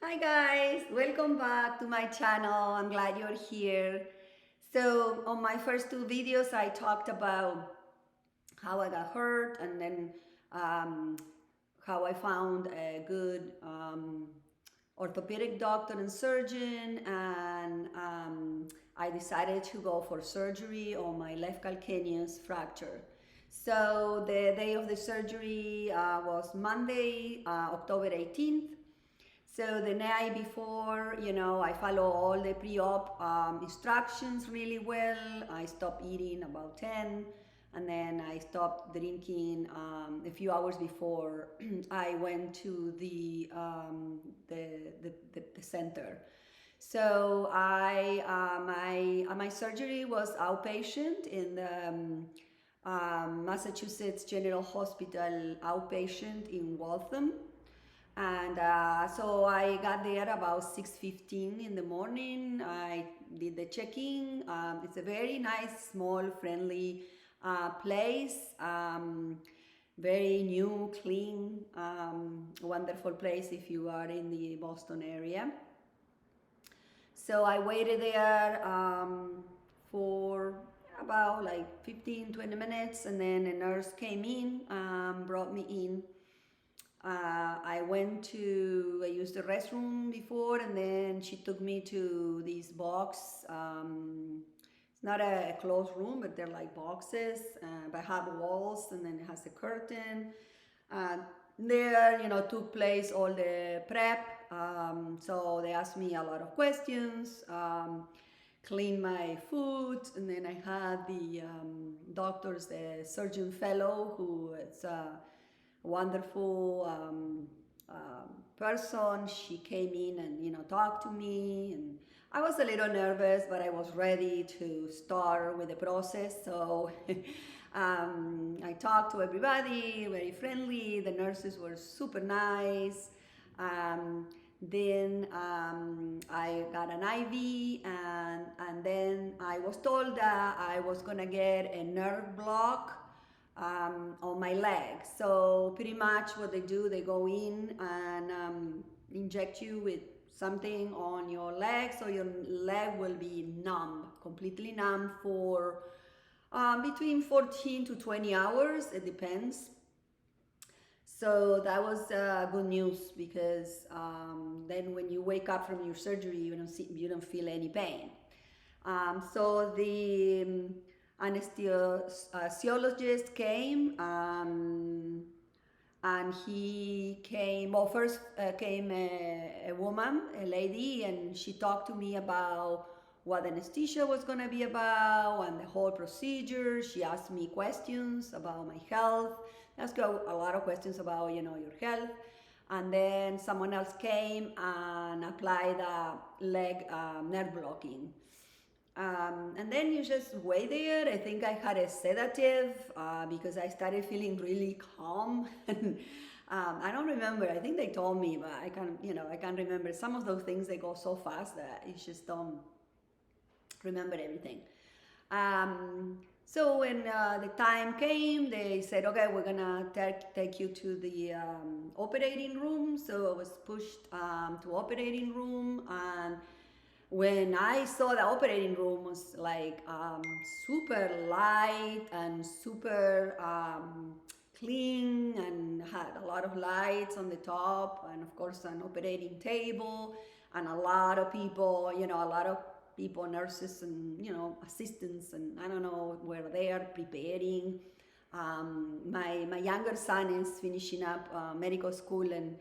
Hi guys, welcome back to my channel. I'm glad you're here. So on my first two videos, I talked about how I got hurt and then um, how I found a good orthopedic doctor and surgeon, and I decided to go for surgery on my left calcaneus fracture. So the day of the surgery was Monday, October 18th. So the night before, I follow all the pre-op instructions really well. I stopped eating about 10, and then I stopped drinking a few hours before I went to the center. So my surgery was outpatient in the Massachusetts General Hospital outpatient in Waltham. And so I got there about 6:15 in the morning. I did the check-in. It's a very nice, small, friendly place. Very new, clean, wonderful place if you are in the Boston area. So I waited there for about like 15, 20 minutes, and then a nurse came in, brought me in. I used the restroom before, and then she took me to this box. It's not a closed room, but they're like boxes, but have walls, and then it has a curtain. Uh, there, took place all the prep. So they asked me a lot of questions, cleaned my food, and then I had the doctors, the surgeon fellow, who is wonderful person. She came in and talked to me, and I was a little nervous, but I was ready to start with the process. So I talked to everybody, very friendly. The nurses were super nice. Then I got an IV, and then I was told that I was gonna get a nerve block on my leg. So pretty much what they do, they go in and inject you with something on your leg, so your leg will be numb, completely numb for between 14 to 20 hours. It depends. So that was good news, because then when you wake up from your surgery, you don't feel any pain. So the anesthesiologist came, and he came. Well, first came a woman, a lady, and she talked to me about what anesthesia was going to be about and the whole procedure. She asked me questions about my health. Asked a lot of questions about your health. And then someone else came and applied leg nerve blocking. And then you just wait there. I think I had a sedative because I started feeling really calm. And I don't remember. I think they told me, but I can't remember. Some of those things, they go so fast that you just don't remember everything. So when the time came, they said, okay, we're gonna take you to the operating room. So I was pushed to operating room, and when I saw the operating room was like super light and super clean, and had a lot of lights on the top, and of course an operating table, and a lot of people, nurses and assistants, and I don't know where they are preparing. My younger son is finishing up medical school in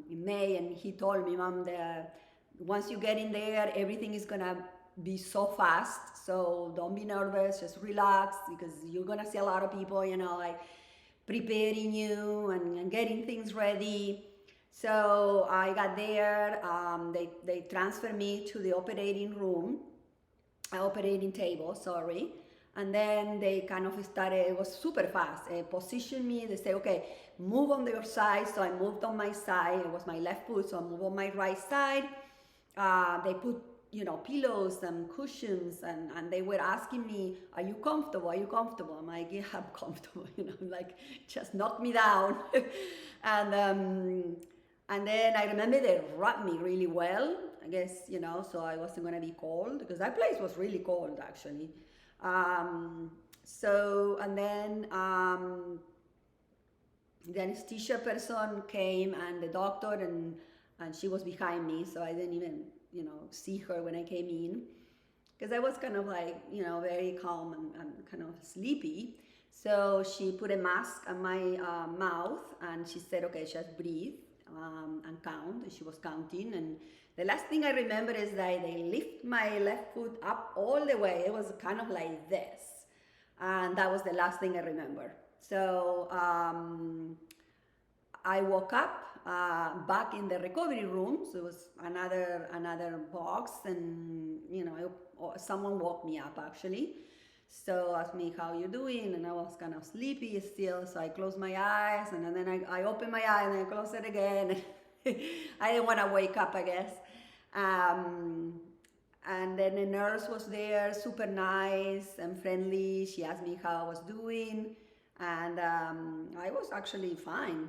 May, and he told me, Mom, that once you get in there, everything is gonna be so fast. So don't be nervous, just relax, because you're gonna see a lot of people, like preparing you and getting things ready. So I got there. They transferred me to the operating table, sorry. And then they kind of started, it was super fast. They positioned me, they say, okay, move on your side. So I moved on my side. It was my left foot, so I moved on my right side. They put pillows and cushions, and they were asking me, are you comfortable? Are you comfortable? I'm like, yeah, I'm comfortable. Like, just knock me down. And And then I remember they wrapped me really well, I guess, so I wasn't gonna be cold because that place was really cold actually. Um, and then the anesthesia person came and the doctor, and she was behind me, so I didn't even, see her when I came in because I was kind of like, very calm and kind of sleepy. So she put a mask on my mouth and she said, okay, just breathe and count. And she was counting. And the last thing I remember is that they lift my left foot up all the way. It was kind of like this. And that was the last thing I remember. So I woke up back in the recovery room. So it was another box, and someone woke me up actually. So asked me how you doing, and I was kind of sleepy still. So I closed my eyes, and then I opened my eyes and I closed it again. I didn't want to wake up, I guess. And then the nurse was there, super nice and friendly. She asked me how I was doing, and I was actually fine.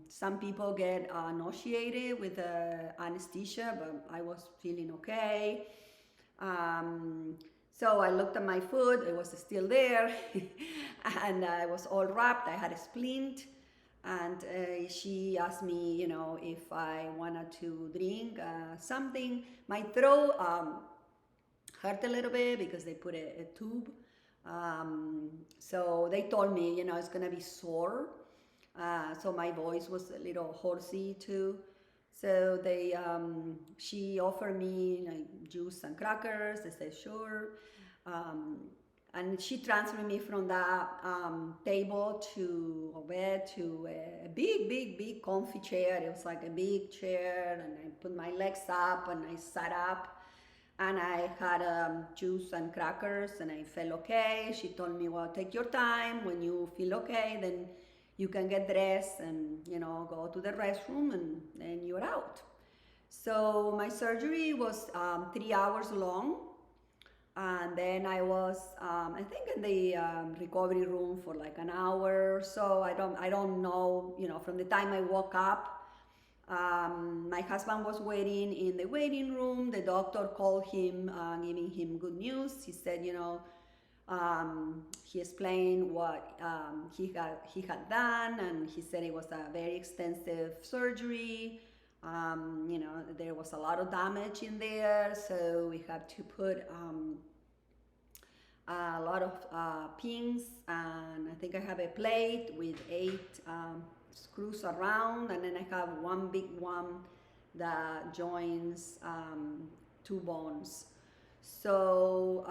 Some people get nauseated with anesthesia, but I was feeling okay. So I looked at my foot, it was still there, and I was all wrapped. I had a splint, and she asked me, if I wanted to drink something. My throat hurt a little bit because they put a tube. So they told me, it's gonna be sore. So my voice was a little horsey too. So she offered me like juice and crackers. I said sure, and she transferred me from that table to a bed to a big comfy chair. It was like a big chair, and I put my legs up and I sat up, and I had juice and crackers, and I felt okay. She told me, well, take your time. When you feel okay, then you can get dressed and go to the restroom, and then you're out. So my surgery was 3 hours long, and then I was I think in the recovery room for like an hour or so. I don't know, from the time I woke up. My husband was waiting in the waiting room. The doctor called him, giving him good news. He said, he explained what he had done, and he said it was a very extensive surgery. There was a lot of damage in there, so we had to put a lot of pins, and I think I have a plate with 8 screws around, and then I have one big one that joins 2 bones. So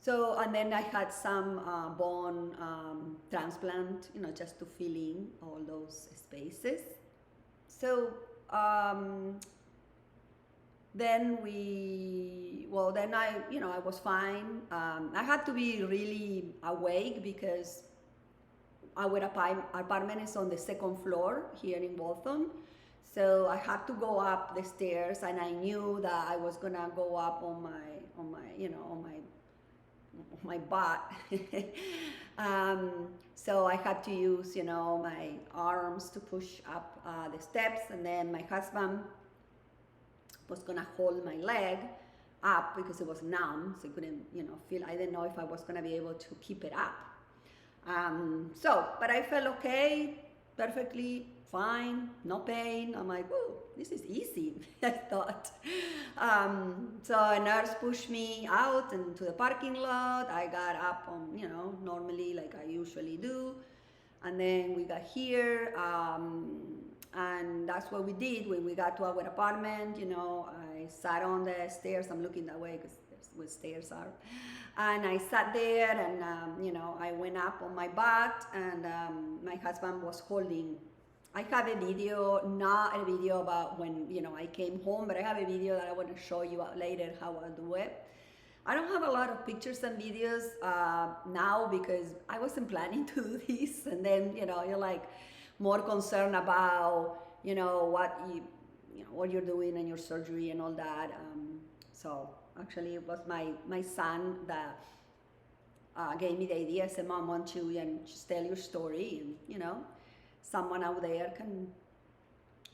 and then I had some bone transplant, just to fill in all those spaces. So then I was fine. I had to be really awake because our apartment is on the 2nd floor here in Waltham. So I had to go up the stairs, and I knew that I was gonna go up on my butt. So I had to use, my arms to push up the steps, and then my husband was gonna hold my leg up because it was numb, so I couldn't, feel. I didn't know if I was gonna be able to keep it up. But I felt okay, perfectly fine, no pain. I'm like, oh, this is easy, I thought. So a nurse pushed me out into the parking lot. I got up on, normally like I usually do. And then we got here, and that's what we did when we got to our apartment. I sat on the stairs. I'm looking that way because that's where stairs are. And I sat there, and I went up on my butt, and my husband was holding. I have a video, not a video about when I came home, but I have a video that I want to show you later how I do it. I don't have a lot of pictures and videos now because I wasn't planning to do this, and then you're like more concerned about what you're doing and your surgery and all that. So actually, it was my son that gave me the idea. I said, Mom, why don't you just tell your story, and someone out there can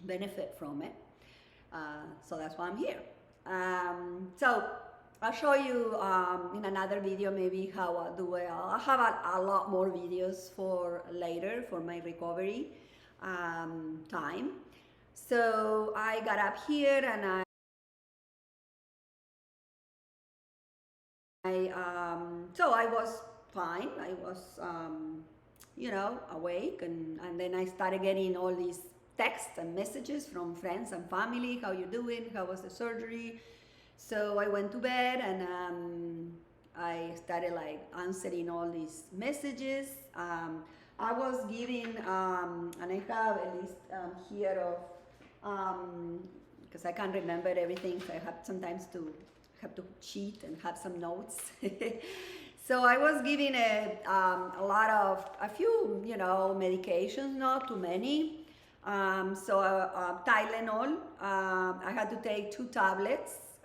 benefit from it. So that's why I'm here. So I'll show you in another video maybe how I do it. I'll have a lot more videos for later for my recovery time. So I got up here and so I was fine. I was, awake, and then I started getting all these texts and messages from friends and family. How you doing? How was the surgery? So I went to bed and I started like answering all these messages. I was giving, and I have a list here of, because I can't remember everything, so I have sometimes to have to cheat and have some notes. So I was giving a few, medications, not too many. Tylenol, I had to take 2 tablets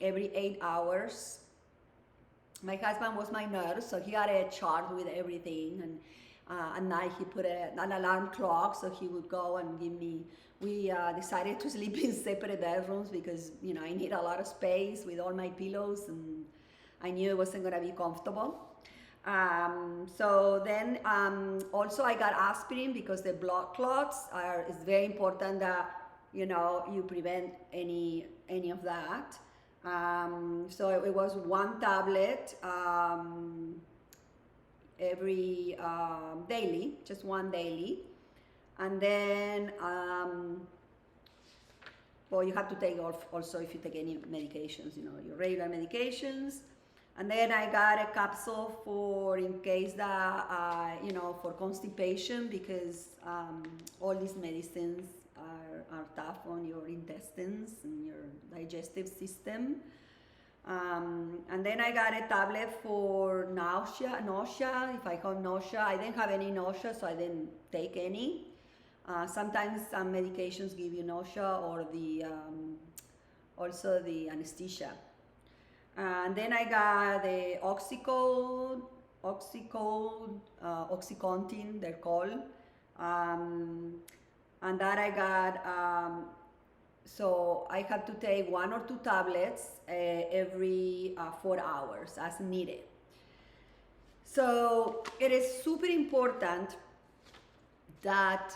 every 8 hours. My husband was my nurse, so he had a chart with everything, and at night he put an alarm clock, so he would go and give me. We decided to sleep in separate bedrooms because I need a lot of space with all my pillows, and I knew it wasn't gonna be comfortable. So then also I got aspirin because the blood clots it's very important that you prevent any of that. So it was 1 tablet every daily, just 1 daily, and then well, you have to take also if you take any medications, your regular medications. And then I got a capsule for in case that for constipation, because all these medicines are tough on your intestines and your digestive system. And then I got a tablet for nausea. If I have nausea, I didn't have any nausea, so I didn't take any. Sometimes some medications give you nausea, or also the anesthesia. And then I got the Oxycontin, they're called. And that I got, so I have to take 1 or 2 tablets every 4 hours as needed. So it is super important that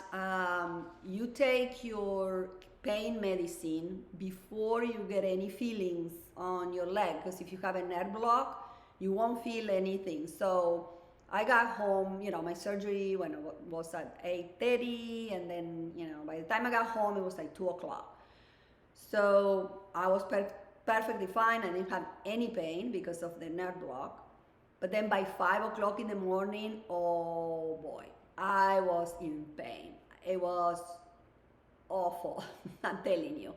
you take your pain medicine before you get any feelings on your leg, because if you have a nerve block, you won't feel anything. So I got home, my surgery when it was at 8:30, and then by the time I got home it was like 2 o'clock. So I was perfectly fine. I didn't have any pain because of the nerve block. But then by 5 o'clock in the morning, oh boy, I was in pain. It was awful, I'm telling you.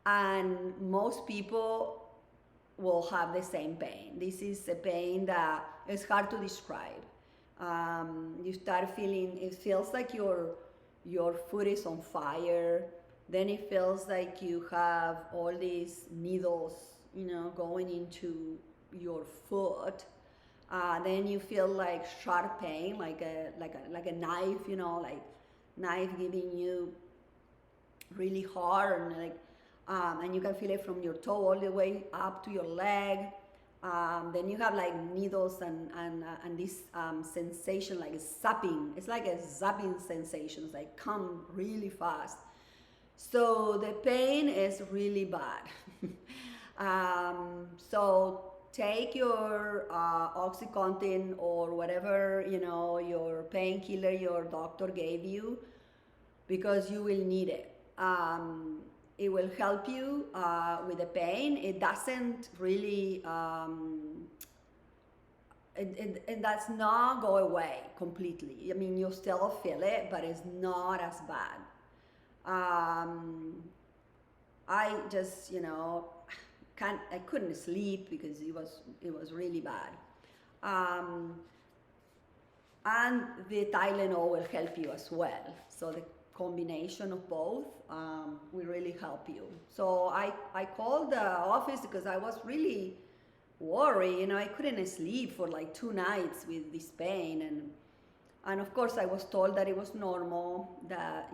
And most people will have the same pain. This is a pain that is hard to describe. You start feeling, it feels like your foot is on fire. Then it feels like you have all these needles, going into your foot. Then you feel like sharp pain, like a knife, like knife giving you really hard, and and you can feel it from your toe all the way up to your leg. Then you have like needles and this sensation like zapping. It's like a zapping sensation, it's like come really fast. So the pain is really bad. So take your Oxycontin or whatever, your painkiller your doctor gave you, because you will need it. It will help you with the pain. It doesn't really, it does not go away completely. I mean, you still feel it, but it's not as bad. I just, I couldn't sleep because it was really bad. And the Tylenol will help you as well. So the combination of both will really help you. So I called the office because I was really worry. I couldn't sleep for like 2 nights with this pain, and of course I was told that it was normal, that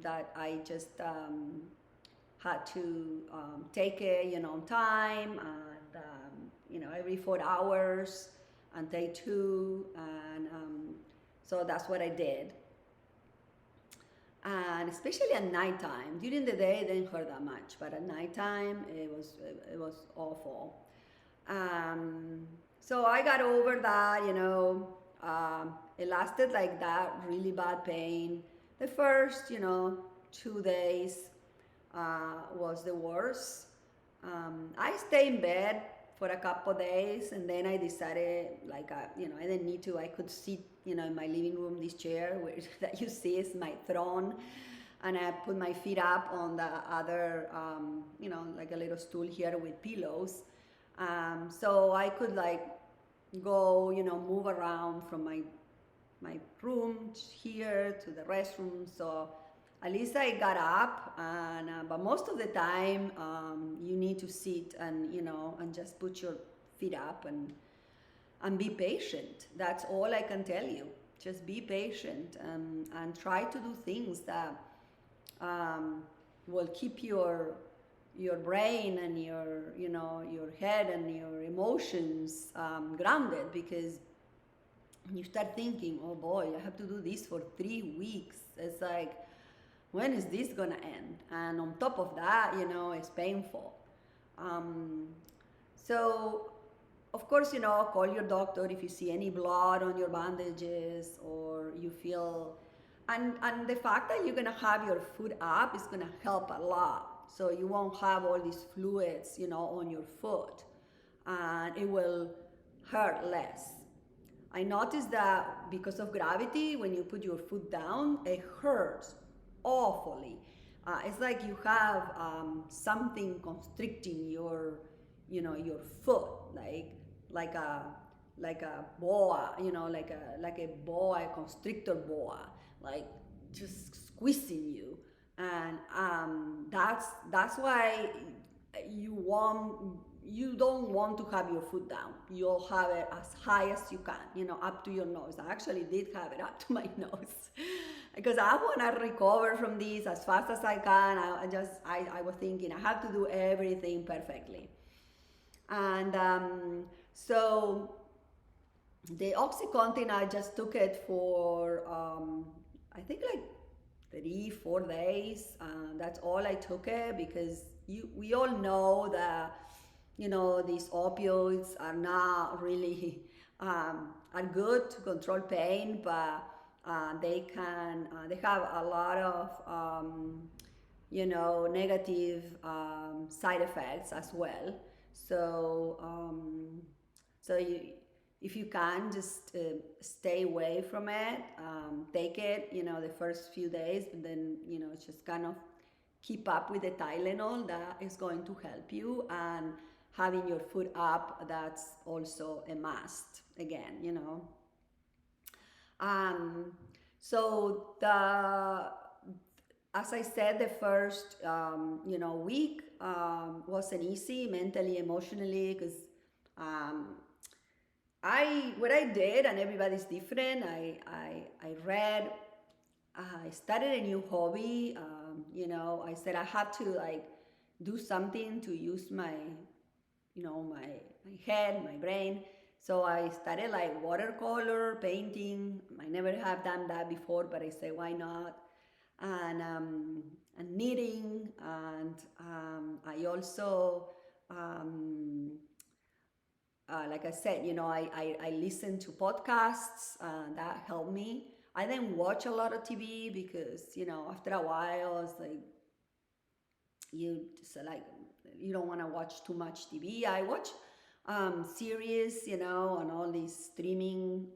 that I just had to take it, on time, and every 4 hours, and take two, and so that's what I did. And especially at nighttime, during the day it didn't hurt that much, but at nighttime it was awful. Um, so I got over that. It lasted like that, really bad pain. The first, 2 days was the worst. I stayed in bed for a couple of days, and then I decided, like, I didn't need to. I could sit, in my living room, this chair where that you see is my throne, and I put my feet up on the other, like a little stool here with pillows, so I could like go, move around from my room here to the restroom. So at least I got up, and but most of the time, you need to sit, and and just put your feet up, and be patient. That's all I can tell you. Just be patient, and try to do things that um, will keep your brain and your head and your emotions grounded, because you start thinking, oh boy, I have to do this for 3 weeks. It's like, when is this gonna end? And on top of that, it's painful. Um, so, of course, call your doctor if you see any blood on your bandages, or you feel, and the fact that you're gonna have your foot up is gonna help a lot. So you won't have all these fluids, on your foot, and it will hurt less. I noticed that because of gravity, when you put your foot down, it hurts awfully. It's like you have something constricting your foot, like a like a boa, like a boa, a constrictor boa, like just squeezing you, and that's why you don't want to have your foot down. You'll have it as high as you can, up to your nose. I actually did have it up to my nose because I want to recover from this as fast as I can. I was thinking I have to do everything perfectly. And so the OxyContin, I just took it for, I think, like 3 4 days. That's all I took it, because we all know that these opioids are not really are good to control pain, but they have a lot of negative side effects as well. So if you can, just stay away from it. Take it, the first few days, but then just kind of keep up with the Tylenol. That is going to help you, and having your foot up, that's also a must. Again, Um, so as I said, the first week wasn't easy mentally, emotionally, because um, what I did, and everybody's different. I read. I started a new hobby. I said I have to like do something to use my head, my brain. So I started like watercolor painting. I never have done that before, but I say, why not? And knitting, and I also like I said, I listen to podcasts, that help me. I didn't watch a lot of TV because, after a while, it's like you just like you don't want to watch too much TV. I watch series, on all these streaming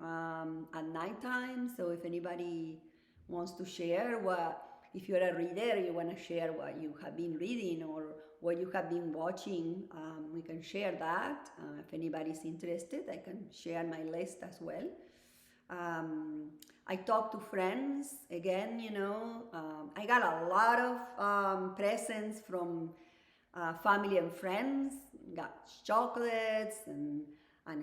at nighttime. So if anybody wants to share if you're a reader, you want to share what you have been reading or what you have been watching, we can share that. If anybody's interested, I can share my list as well. I talk to friends again. I got a lot of presents from family and friends got chocolates and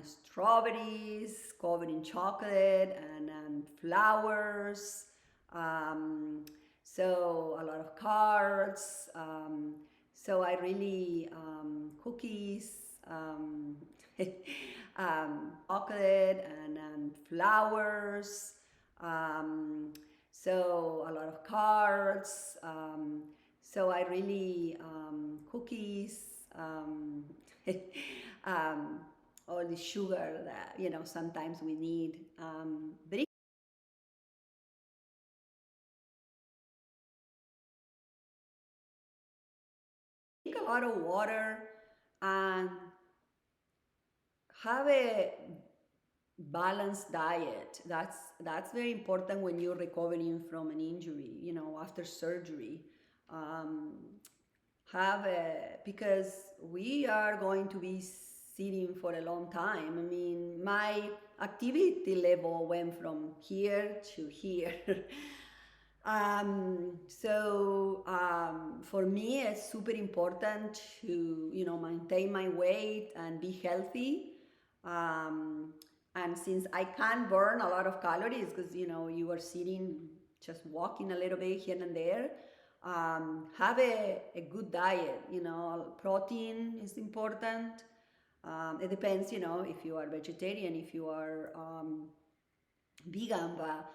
strawberries covered in chocolate and flowers. Um, so a lot of cards. So I really cookies, chocolate and flowers. Um, so a lot of cards. So I really cookies, um, all the sugar that sometimes we need. Drink a lot of water and have a balanced diet. That's very important when you're recovering from an injury. After surgery. Um, have a because we are going to be sitting for a long time. I mean, my activity level went from here to here. For me, it's super important to maintain my weight and be healthy. Um, and since I can't burn a lot of calories because you are sitting, just walking a little bit here and there, have a good diet. Protein is important. It depends, if you are vegetarian, if you are vegan, but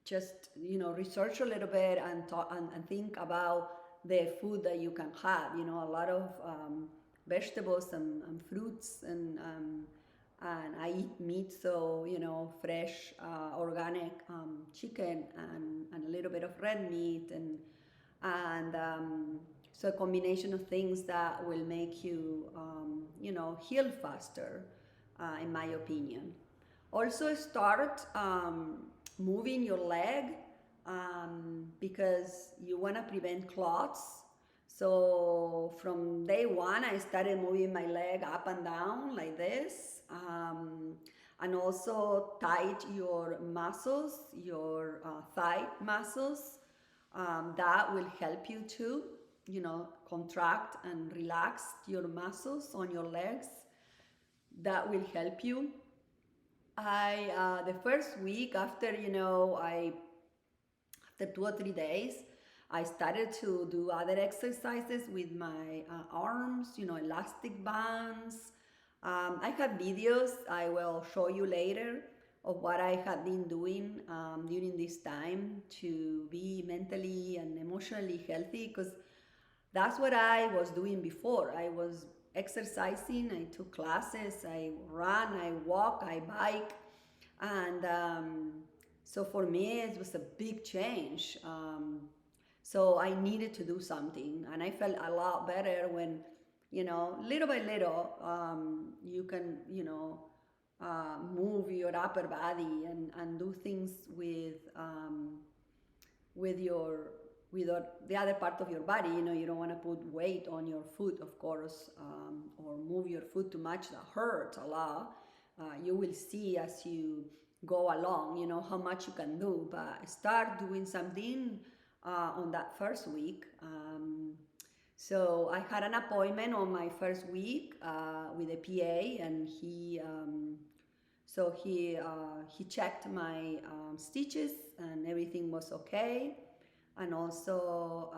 just research a little bit and talk and think about the food that you can have. A lot of vegetables and fruits and I eat meat, so fresh organic chicken and a little bit of red meat and so a combination of things that will make you heal faster, in my opinion. Also start moving your leg, because you want to prevent clots. So from day one, I started moving my leg up and down like this, and also tight your muscles, your thigh muscles. That will help you to, contract and relax your muscles on your legs. That will help you. The first week after, after 2 or 3 days, I started to do other exercises with my arms, elastic bands. I have videos I will show you later of what I have been doing during this time to be mentally and emotionally healthy, because that's what I was doing before. I was exercising, I took classes, I ran, I walk, I bike, and so for me it was a big change. So I needed to do something, and I felt a lot better when, little by little, you can, move your upper body and do things with your the other part of your body. You don't want to put weight on your foot, of course, or move your foot too much. That hurts a lot. You will see as you go along, how much you can do, but start doing something on that first week. So I had an appointment on my first week with a PA, and he checked my stitches and everything was okay, and also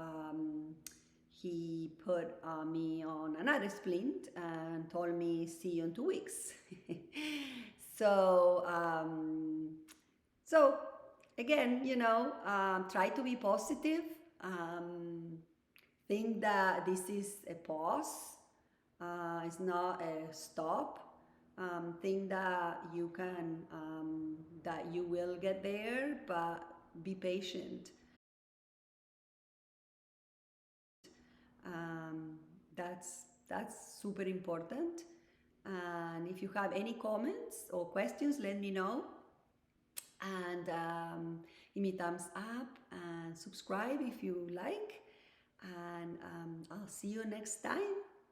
he put me on another splint and told me see you in 2 weeks. so um, so again, try to be positive. Think that this is a pause, it's not a stop. Think that that you will get there, but be patient. Um, that's super important. And if you have any comments or questions, let me know. And give me thumbs up and subscribe if you like. And I'll see you next time.